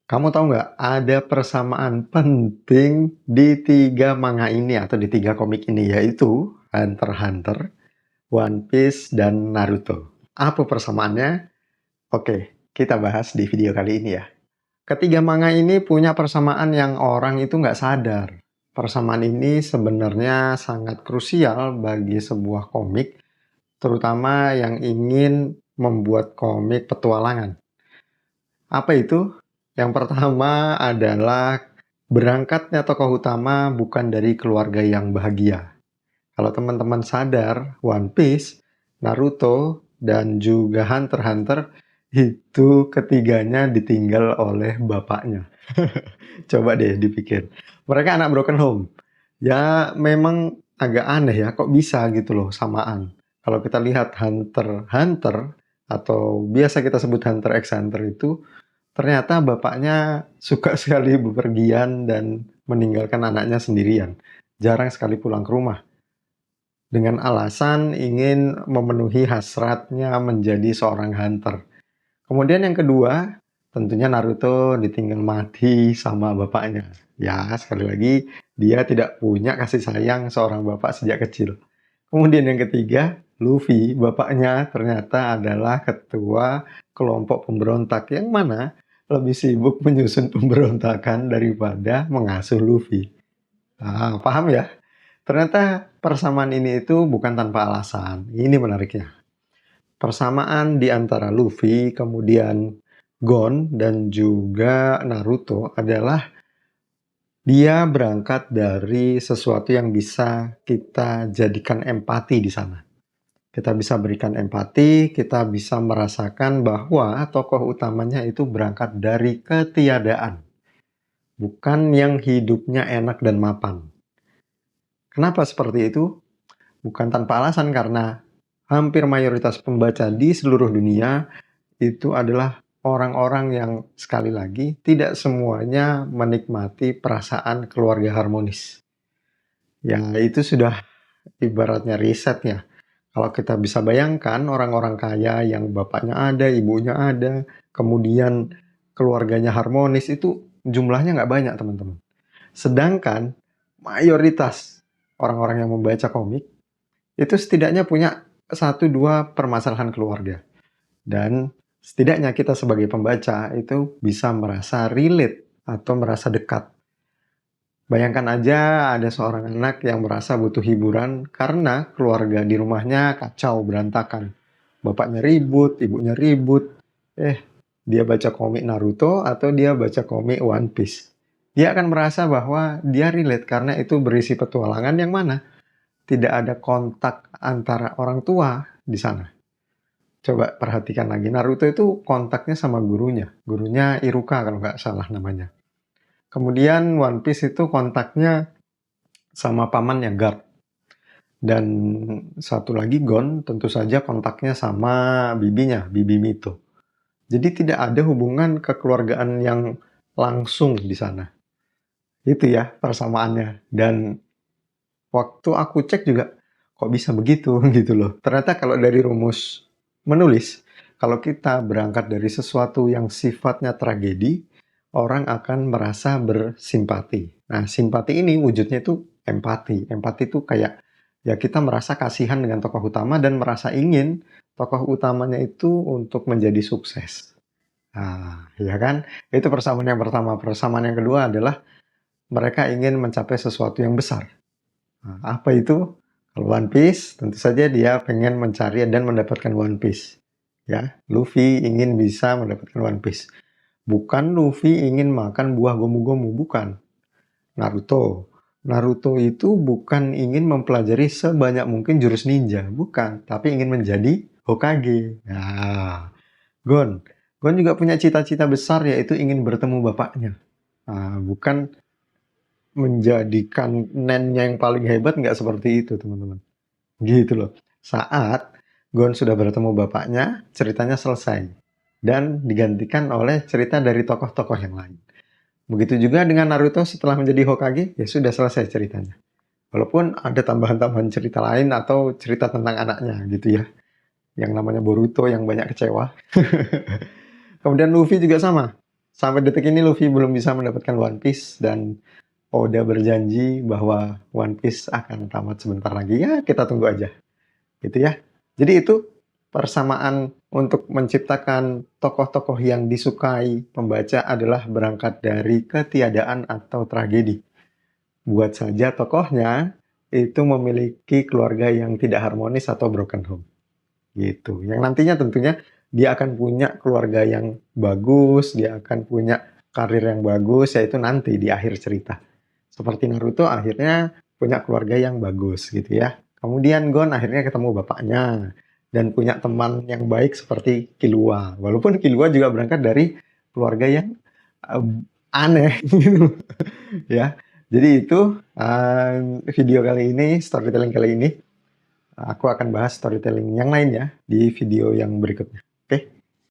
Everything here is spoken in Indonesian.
Kamu tahu nggak, ada persamaan penting di 3 manga ini atau di 3 komik ini, yaitu Hunter x Hunter, One Piece, dan Naruto. Apa persamaannya? Oke, kita bahas di video kali ini ya. Ketiga manga ini punya persamaan yang orang itu nggak sadar. Persamaan ini sebenarnya sangat krusial bagi sebuah komik, terutama yang ingin membuat komik petualangan. Apa itu? Yang pertama adalah berangkatnya tokoh utama bukan dari keluarga yang bahagia. Kalau teman-teman sadar, One Piece, Naruto, dan juga Hunter x Hunter itu ketiganya ditinggal oleh bapaknya. Coba deh dipikir. Mereka anak broken home. Ya memang agak aneh ya, kok bisa gitu loh samaan. Kalau kita lihat Hunter x Hunter atau biasa kita sebut Hunter x Hunter itu ternyata bapaknya suka sekali bepergian dan meninggalkan anaknya sendirian. Jarang sekali pulang ke rumah. Dengan alasan ingin memenuhi hasratnya menjadi seorang hunter. Kemudian yang kedua, tentunya Naruto ditinggal mati sama bapaknya. Ya, sekali lagi, dia tidak punya kasih sayang seorang bapak sejak kecil. Kemudian yang ketiga, Luffy, bapaknya ternyata adalah ketua kelompok pemberontak yang mana lebih sibuk menyusun pemberontakan daripada mengasuh Luffy. Ah, paham ya? Ternyata persamaan ini itu bukan tanpa alasan. Ini menariknya. Persamaan di antara Luffy, kemudian Gon, dan juga Naruto adalah dia berangkat dari sesuatu yang bisa kita jadikan empati di sana. Kita bisa berikan empati, kita bisa merasakan bahwa tokoh utamanya itu berangkat dari ketiadaan. Bukan yang hidupnya enak dan mapan. Kenapa seperti itu? Bukan tanpa alasan karena hampir mayoritas pembaca di seluruh dunia itu adalah orang-orang yang sekali lagi tidak semuanya menikmati perasaan keluarga harmonis. Ya itu sudah ibaratnya riset ya. Kalau kita bisa bayangkan orang-orang kaya yang bapaknya ada, ibunya ada, kemudian keluarganya harmonis itu jumlahnya nggak banyak teman-teman. Sedangkan mayoritas orang-orang yang membaca komik itu setidaknya punya satu dua permasalahan keluarga. Dan setidaknya kita sebagai pembaca itu bisa merasa relate atau merasa dekat. Bayangkan aja ada seorang anak yang merasa butuh hiburan karena keluarga di rumahnya kacau berantakan. Bapaknya ribut, ibunya ribut. Dia baca komik Naruto atau dia baca komik One Piece. Dia akan merasa bahwa dia relate karena itu berisi petualangan yang mana tidak ada kontak antara orang tua di sana. Coba perhatikan lagi, Naruto itu kontaknya sama gurunya. Gurunya Iruka kalau nggak salah namanya. Kemudian One Piece itu kontaknya sama pamannya Garp. Dan satu lagi Gon tentu saja kontaknya sama bibinya, Bibi Mito. Jadi tidak ada hubungan kekeluargaan yang langsung di sana. Itu ya persamaannya. Dan waktu aku cek juga, kok bisa begitu gitu loh. Ternyata kalau dari rumus menulis, kalau kita berangkat dari sesuatu yang sifatnya tragedi, orang akan merasa bersimpati. Nah, simpati ini wujudnya itu empati. Empati itu kayak ya kita merasa kasihan dengan tokoh utama dan merasa ingin tokoh utamanya itu untuk menjadi sukses. Nah, ya kan? Itu persamaan yang pertama. Persamaan yang kedua adalah mereka ingin mencapai sesuatu yang besar. Nah, apa itu? Kalau One Piece, tentu saja dia pengen mencari dan mendapatkan One Piece. Ya, Luffy ingin bisa mendapatkan One Piece. Bukan Luffy ingin makan buah gomu-gomu, bukan. Naruto. Naruto itu bukan ingin mempelajari sebanyak mungkin jurus ninja, bukan. Tapi ingin menjadi Hokage. Nah, Gon. Gon juga punya cita-cita besar yaitu ingin bertemu bapaknya. Nah, bukan menjadikan nennya yang paling hebat, nggak seperti itu teman-teman. Gitu loh. Saat Gon sudah bertemu bapaknya, ceritanya selesai. Dan digantikan oleh cerita dari tokoh-tokoh yang lain. Begitu juga dengan Naruto setelah menjadi Hokage, ya sudah selesai ceritanya. Walaupun ada tambahan-tambahan cerita lain atau cerita tentang anaknya gitu ya. Yang namanya Boruto yang banyak kecewa. Kemudian Luffy juga sama. sampai detik ini Luffy belum bisa mendapatkan One Piece dan Oda berjanji bahwa One Piece akan tamat sebentar lagi. Ya, kita tunggu aja. Gitu ya. Jadi itu persamaan untuk menciptakan tokoh-tokoh yang disukai pembaca adalah berangkat dari ketiadaan atau tragedi. Buat saja tokohnya itu memiliki keluarga yang tidak harmonis atau broken home. Gitu. Yang nantinya tentunya dia akan punya keluarga yang bagus, dia akan punya karir yang bagus, yaitu nanti di akhir cerita. Seperti Naruto akhirnya punya keluarga yang bagus gitu ya. Kemudian Gon akhirnya ketemu bapaknya dan punya teman yang baik seperti Killua. Walaupun Killua juga berangkat dari keluarga yang aneh gitu ya. Jadi itu video kali ini, storytelling kali ini. Aku akan bahas storytelling yang lainnya di video yang berikutnya.